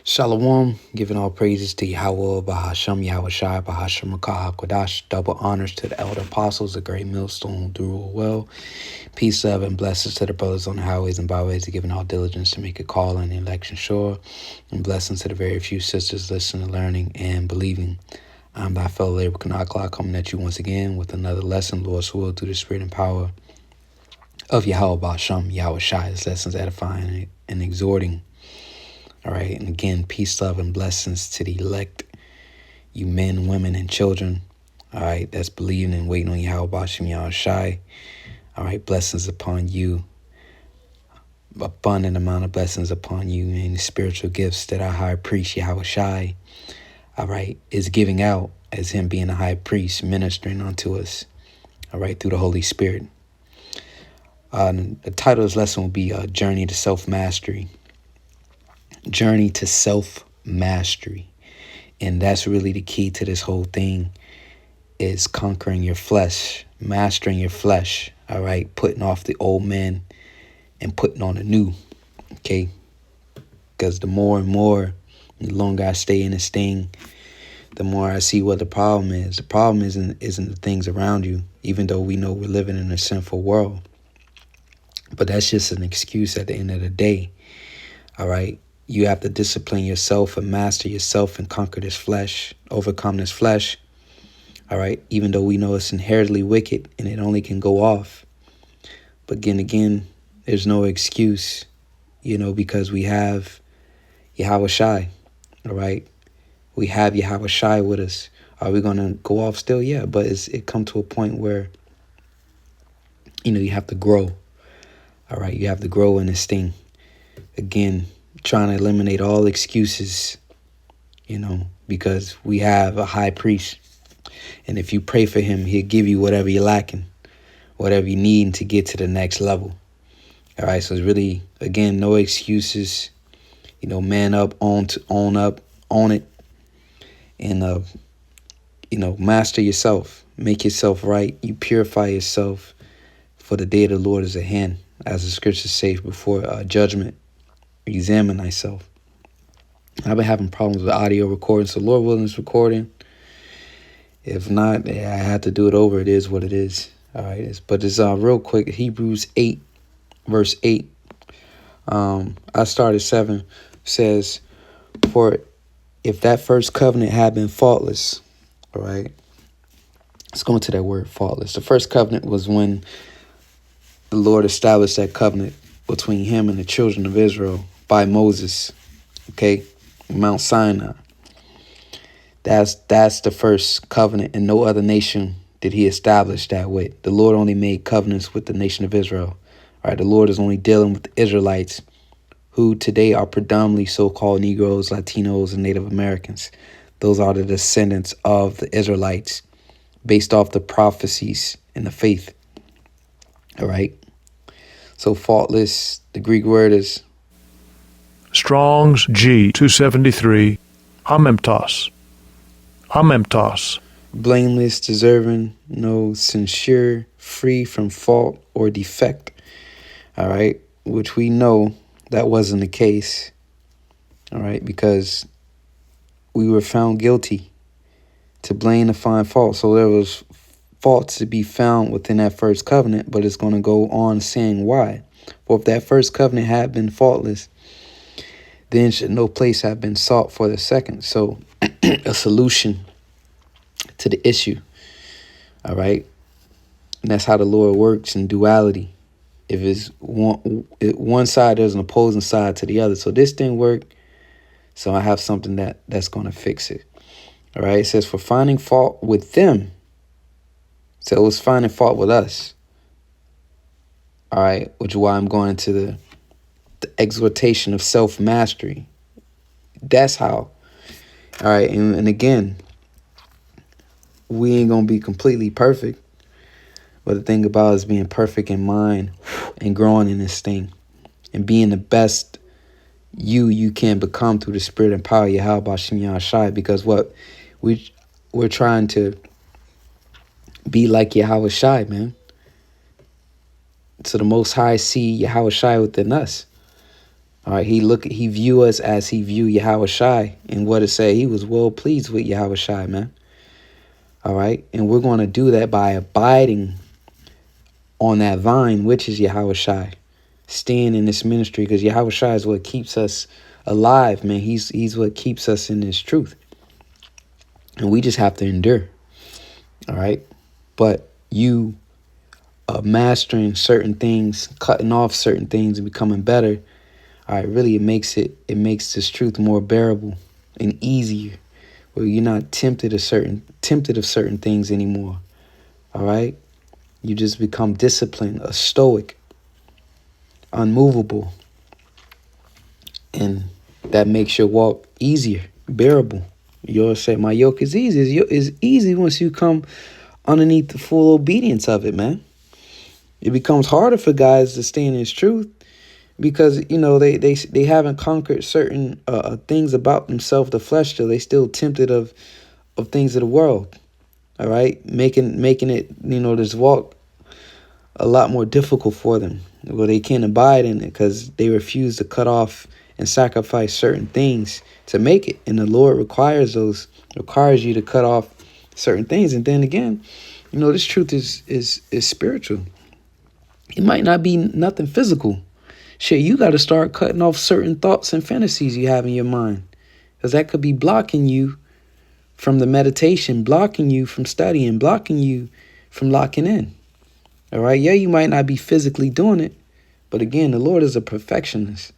Shalom, giving all praises to Yahweh, Bahasham, Yahushai, Bahasham, Makah, Kodash, double honors to the elder apostles, the great millstone who do rule well. Peace, love, and blessings to the brothers on the highways and byways, giving all diligence to make a call and the election sure. And blessings to the very few sisters listening, learning, and believing. I'm thy fellow labor Kanakla, coming at you once again with another lesson, Lord's will, through the spirit and power of Yahweh, Bahasham, Yahushai. His lessons edifying and exhorting. All right, and again, peace, love, and blessings to the elect, you men, women, and children. All right, that's believing and waiting on Yahweh, Bashim, Yahushai. All right, blessings upon you, abundant amount of blessings upon you, and the spiritual gifts that our high priest, Yahushai, all right, is giving out as him being a high priest, ministering unto us, all right, through the Holy Spirit. The title of this lesson will be Journey to Self-Mastery. Journey to self-mastery. And that's really the key to this whole thing, is conquering your flesh, mastering your flesh, all right, putting off the old man and putting on the new, okay? Because the more and more, the longer I stay in this thing, the more I see what the problem is. The problem isn't the things around you, even though we know we're living in a sinful world. But that's just an excuse at the end of the day, all right? You have to discipline yourself and master yourself and conquer this flesh, overcome this flesh. All right. Even though we know it's inherently wicked and it only can go off. But again, there's no excuse, because we have Yahweh Shai. All right. We have Yahweh Shai with us. Are we going to go off still? Yeah. But it come to a point where, you have to grow. All right. You have to grow in this thing. Again, trying to eliminate all excuses, because we have a high priest. And if you pray for him, he'll give you whatever you're lacking, whatever you need to get to the next level. All right. So it's really, again, no excuses, man up, own up, own it. And, master yourself, make yourself right. You purify yourself, for the day of the Lord is at hand. As the scriptures say, before judgment, examine thyself. I've been having problems with audio recording, so Lord willing, it's recording. If not, I had to do it over. It is what it is. All right. But it's real quick. Hebrews 8, verse 8. I started 7. Says, for if that first covenant had been faultless, all right. Let's go into that word, faultless. The first covenant was when the Lord established that covenant between him and the children of Israel by Moses. Okay. Mount Sinai. That's the first covenant, and no other nation did he establish that with. The Lord only made covenants with the nation of Israel. All right, the Lord is only dealing with the Israelites, who today are predominantly so-called Negroes, Latinos, and Native Americans. Those are the descendants of the Israelites based off the prophecies and the faith. All right. So faultless, the Greek word is Strong's G 273, amemptos. Amemptos. blameless, deserving, sincere, free from fault or defect. All right, which we know that wasn't the case. All right, because we were found guilty, to blame, to find fault. So there was faults to be found within that first covenant, but it's going to go on saying why. For if that first covenant had been faultless, then should no place have been sought for the second. So a solution to the issue. All right. And that's how the Lord works in duality. If it's one side, there's an opposing side to the other. So this didn't work. So I have something that's going to fix it. All right. It says, for finding fault with them. So it was finding fault with us. All right. Which is why I'm going into the exhortation of self-mastery. That's how. All right. And again, we ain't going to be completely perfect. But the thing about is being perfect in mind and growing in this thing and being the best you can become through the spirit and power of Yahweh Bashim Yahushai. Because what we're trying to be like Yahweh Shai, man. So the Most High see Yahweh Shai within us. All right, he view us as he view Yahweh Shai, and what it say, he was well pleased with Yahweh Shai, man. All right, and we're going to do that by abiding on that vine, which is Yahweh Shai, staying in this ministry, because Yahweh Shai is what keeps us alive, man. He's what keeps us in this truth, and we just have to endure. All right, but you mastering certain things, cutting off certain things, and becoming better. All right, really, it makes this truth more bearable and easier, where you're not tempted of certain things anymore. All right, you just become disciplined, a stoic, unmovable, and that makes your walk easier, bearable. You'll say, my yoke is easy. It's easy once you come underneath the full obedience of it, man. It becomes harder for guys to stay in his truth, because they haven't conquered certain things about themselves, the flesh. Still, they still tempted of things of the world. All right, making it this walk a lot more difficult for them. Well, they can't abide in it because they refuse to cut off and sacrifice certain things to make it. And the Lord requires you to cut off certain things. And then again, this truth is spiritual. It might not be nothing physical. Shit, you got to start cutting off certain thoughts and fantasies you have in your mind, because that could be blocking you from the meditation, blocking you from studying, blocking you from locking in. All right. Yeah, you might not be physically doing it, but again, the Lord is a perfectionist.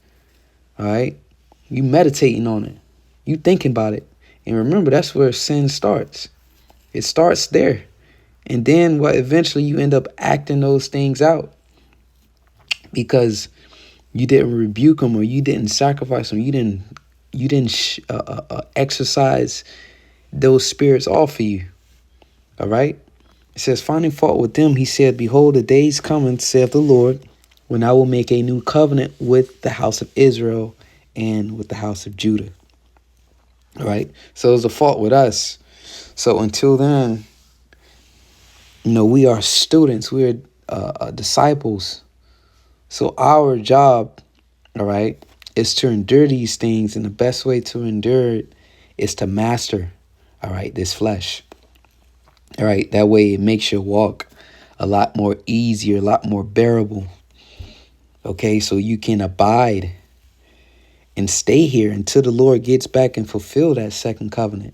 All right. You meditating on it. You thinking about it. And remember, that's where sin starts. It starts there. And then eventually you end up acting those things out, because you didn't rebuke them, or you didn't sacrifice them. You didn't exercise those spirits off of you. All right. It says, finding fault with them, he said, behold, the days coming, saith the Lord, when I will make a new covenant with the house of Israel and with the house of Judah. All right. So it's a fault with us. So until then, we are students. We're disciples. So our job, all right, is to endure these things. And the best way to endure it is to master, all right, this flesh. All right. That way it makes your walk a lot more easier, a lot more bearable. Okay. So you can abide and stay here until the Lord gets back and fulfill that second covenant,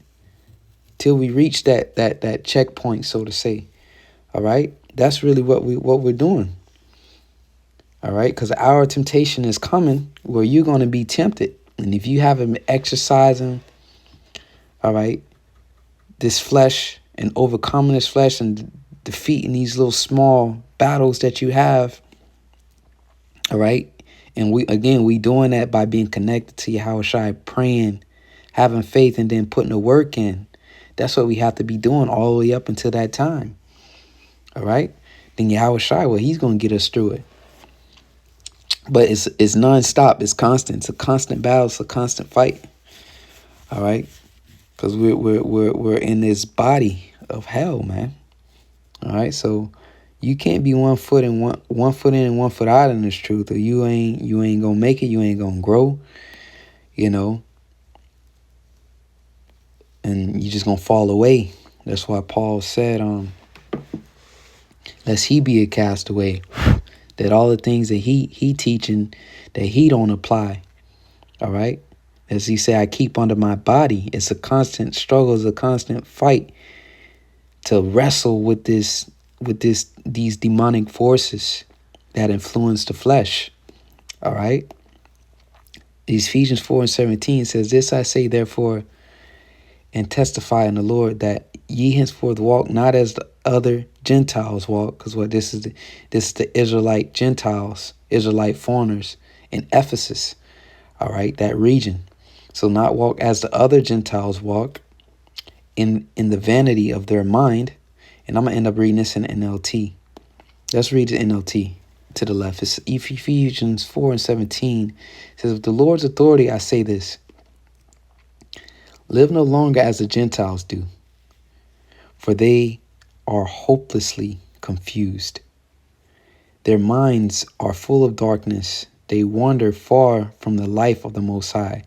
till we reach that checkpoint, so to say. All right. That's really what we're doing. All right. Because our temptation is coming where you're going to be tempted. And if you haven't exercising, all right, this flesh and overcoming this flesh and defeating these little small battles that you have. All right. And we doing that by being connected to Yahweh Shai, praying, having faith, and then putting the work in. That's what we have to be doing all the way up until that time. All right. Then Yahweh Shai, he's going to get us through it. But it's nonstop. It's constant. It's a constant battle. It's a constant fight. All right. Because we're in this body of hell, man. All right. So you can't be one foot in and one foot out in this truth, or you ain't gonna make it. You ain't gonna grow. And you just gonna fall away. That's why Paul said, lest he be a castaway, that all the things that he teaching that he don't apply. All right. As he said, I keep under my body. It's a constant struggle. It's a constant fight to wrestle with these demonic forces that influence the flesh. All right. Ephesians 4:17 says, this I say, therefore, and testify in the Lord, that ye henceforth walk not as the other Gentiles walk. Because this is the Israelite Gentiles, Israelite foreigners in Ephesus. All right. That region. So not walk as the other Gentiles walk, in the vanity of their mind. And I'm going to end up reading this in NLT. Let's read the NLT to the left. It's Ephesians 4:17. It says, with the Lord's authority, I say this. Live no longer as the Gentiles do, for they are hopelessly confused. Their minds are full of darkness. They wander far from the life of the Most High.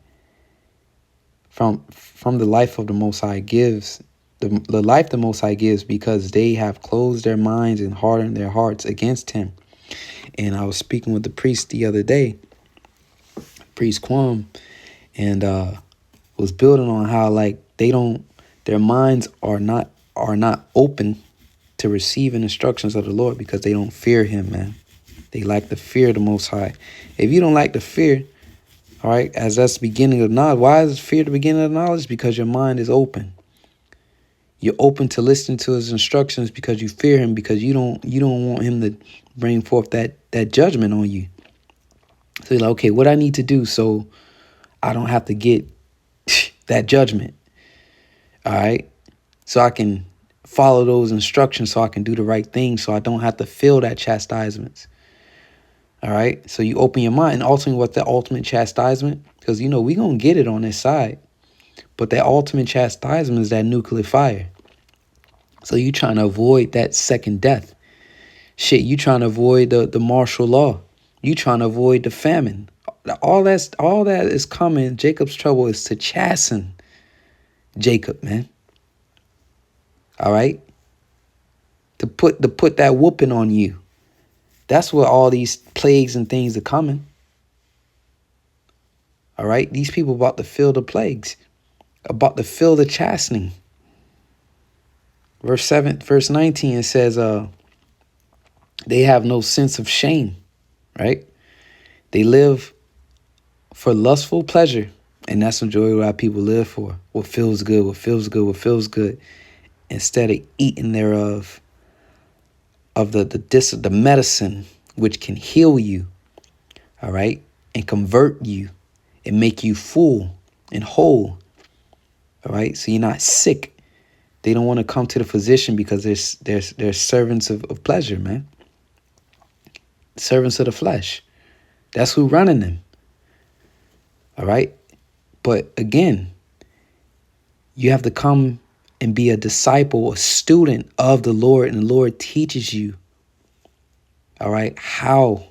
From the life of the Most High gives, the life the Most High gives, because they have closed their minds and hardened their hearts against him. And I was speaking with the priest the other day, Priest Quam, and was building on how like their minds are not open to receiving instructions of the Lord because they don't fear him, man. They lack the fear of the Most High. If you don't like the fear, all right, as that's the beginning of knowledge. Why is fear the beginning of knowledge? Because your mind is open. You're open to listening to his instructions because you fear him, because you don't want him to bring forth that judgment on you. So you're like, okay, what I need to do so I don't have to get that judgment. All right. So I can follow those instructions, so I can do the right thing, so I don't have to feel that chastisements. All right. So you open your mind, and ultimately what's the ultimate chastisement? Because, we're going to get it on this side. But that ultimate chastisement is that nuclear fire. So you trying to avoid that second death. Shit, you trying to avoid the martial law. You trying to avoid the famine. All that is coming. Jacob's trouble is to chasten Jacob, man. All right? To put that whooping on you. That's what all these plagues and things are coming. All right? These people about to feel the plagues. About to feel the chastening. Verse 19, it says, they have no sense of shame, right? They live for lustful pleasure. And that's majority of what people live for. What feels good, what feels good, what feels good. Instead of eating thereof, of the medicine which can heal you, all right, and convert you and make you full and whole, all right, so you're not sick. They don't want to come to the physician because they're servants of pleasure, man. Servants of the flesh. That's who running them, all right. But again, you have to come and be a disciple, a student of the Lord, and the Lord teaches you, all right, how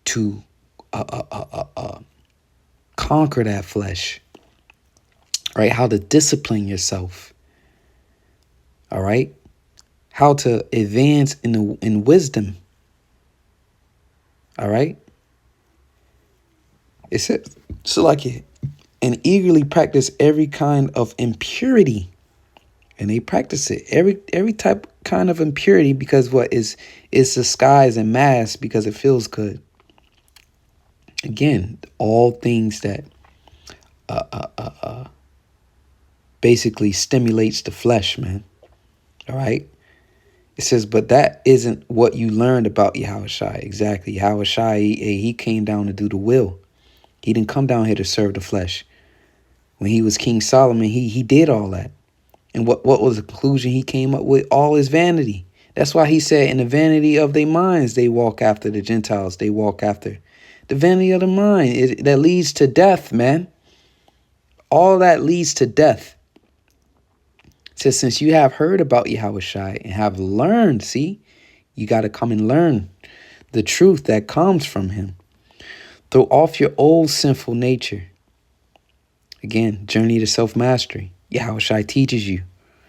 to conquer that flesh, right? How to discipline yourself, all right? How to advance in wisdom, all right? It says, so like it, and eagerly practice every kind of impurity. And they practice it, every type kind of impurity, because what is disguised and masked because it feels good. Again, all things that basically stimulates the flesh, man. All right. It says, but that isn't what you learned about Yahushua. Exactly. Yahushua, he came down to do the will. He didn't come down here to serve the flesh. When he was King Solomon, he did all that. And what was the conclusion he came up with? All is vanity. That's why he said, in the vanity of their minds, they walk after the Gentiles. They walk after the vanity of the mind. That leads to death, man. All that leads to death. It says, since you have heard about Yahushua and have learned, see, you got to come and learn the truth that comes from him. Throw off your old sinful nature. Again, journey to self-mastery. Yahushua teaches you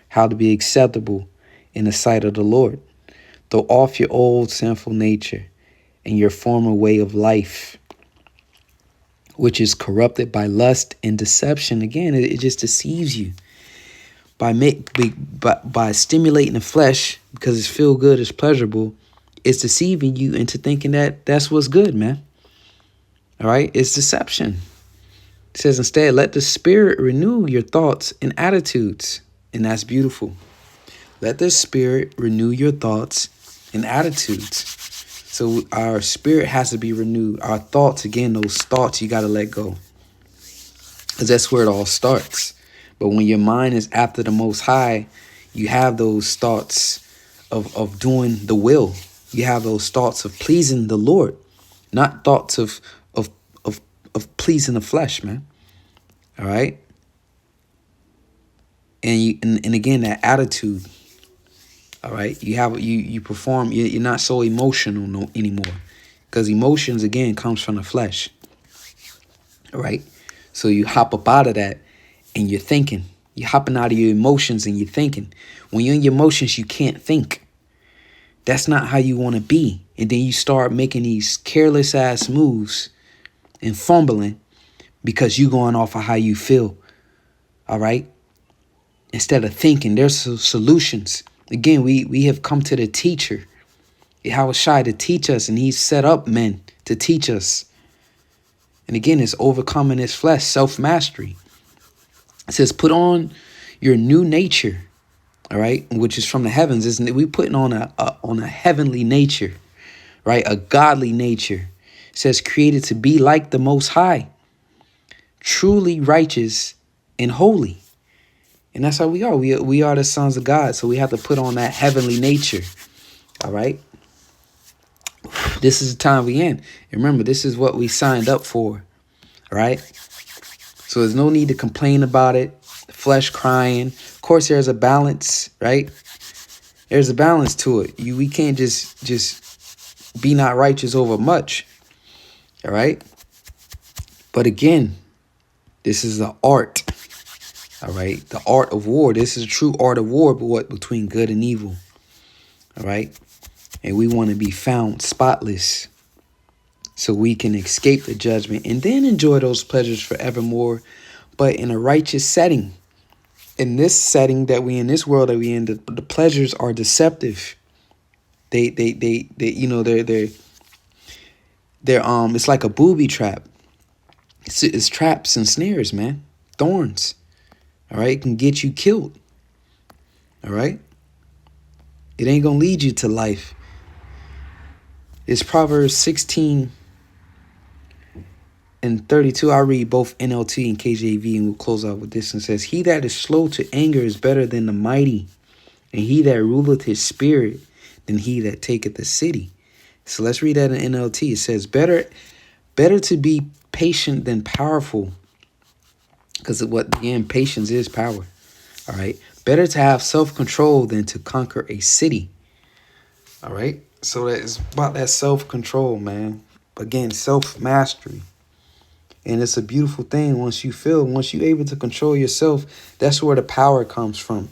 how to be acceptable in the sight of the Lord. Throw off your old sinful nature and your former way of life, which is corrupted by lust and deception. Again, it just deceives you by stimulating the flesh, because it's feel good, it's pleasurable. It's deceiving you into thinking that that's what's good, man. All right, it's deception. It says, instead, let the Spirit renew your thoughts and attitudes. And that's beautiful. Let the Spirit renew your thoughts and attitudes. So our spirit has to be renewed. Our thoughts, again, those thoughts you got to let go. Because that's where it all starts. But when your mind is after the Most High, you have those thoughts of doing the will. You have those thoughts of pleasing the Lord, not thoughts of pleasing the flesh, man. All right. And again, that attitude. All right. You perform. You're not so emotional anymore, Because emotions, again, comes from the flesh. All right? So you hop up out of that and you're thinking. You're hopping out of your emotions and you're thinking. When you're in your emotions, you can't think. That's not how you want to be. And then you start making these careless ass moves and fumbling because you going off of how you feel. All right? Instead of thinking, there's solutions. Again, we have come to the teacher, Yahushua, to teach us, and he's set up men to teach us. And again, it's overcoming this flesh, self-mastery. It says, put on your new nature, all right, which is from the heavens, isn't it? We putting on a heavenly nature, right? A godly nature. It says, created to be like the Most High, truly righteous and holy. And that's how we are. We are the sons of God. So we have to put on that heavenly nature. All right. This is the time we in. And remember, this is what we signed up for. All right. So there's no need to complain about it. The flesh crying. Of course, there's a balance, right? There's a balance to it. We can't just be not righteous over much. All right. But again, this is the art. All right. The art of war. This is a true art of war, but what? Between good and evil. All right. And we want to be found spotless so we can escape the judgment and then enjoy those pleasures forevermore, but in a righteous setting. In this setting that we in, this world that we in, the pleasures are deceptive. They you know, they're it's like a booby trap. It's traps and snares, man. Thorns. All right, it can get you killed. All right, it ain't gonna lead you to life. It's Proverbs 16 and 32. I read both NLT and KJV, and we'll close out with this. And says, he that is slow to anger is better than the mighty, and he that ruleth his spirit than he that taketh the city. So let's read that in NLT. It says, better to be patient than powerful. Because again, patience is power. All right. Better to have self-control than to conquer a city. All right. So it's about that self-control, man. Again, self-mastery. And it's a beautiful thing once you're able to control yourself, that's where the power comes from.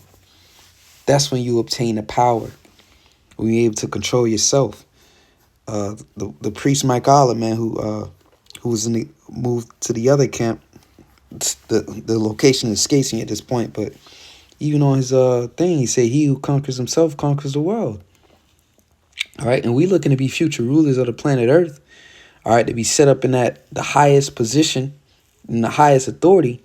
That's when you obtain the power. When you're able to control yourself. The priest Mike Allah, man, who was moved to the other camp. The location escapes me at this point, but even on his thing, he said, he who conquers himself conquers the world. All right, and we looking to be future rulers of the planet Earth. All right, to be set up in the highest position, in the highest authority.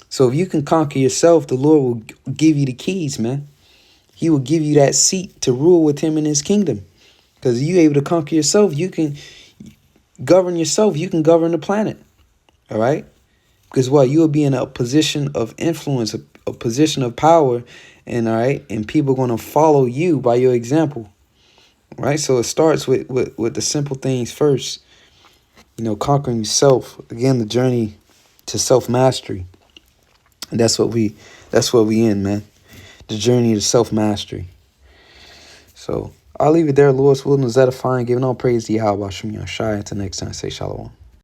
So if you can conquer yourself, the Lord will give you the keys, man. He will give you that seat to rule with him in his kingdom. Because you able to conquer yourself, you can govern yourself, you can govern the planet. All right? Because what? You will be in a position of influence, a position of power, and all right, and people are going to follow you by your example. Right? So it starts with the simple things first. You know, conquering yourself. Again, the journey to self-mastery. And that's what we in, man. The journey to self-mastery. So I'll leave it there. Lord's will is edifying. Giving all praise to Yahweh Shem Yahshai. Until next time, say shalom.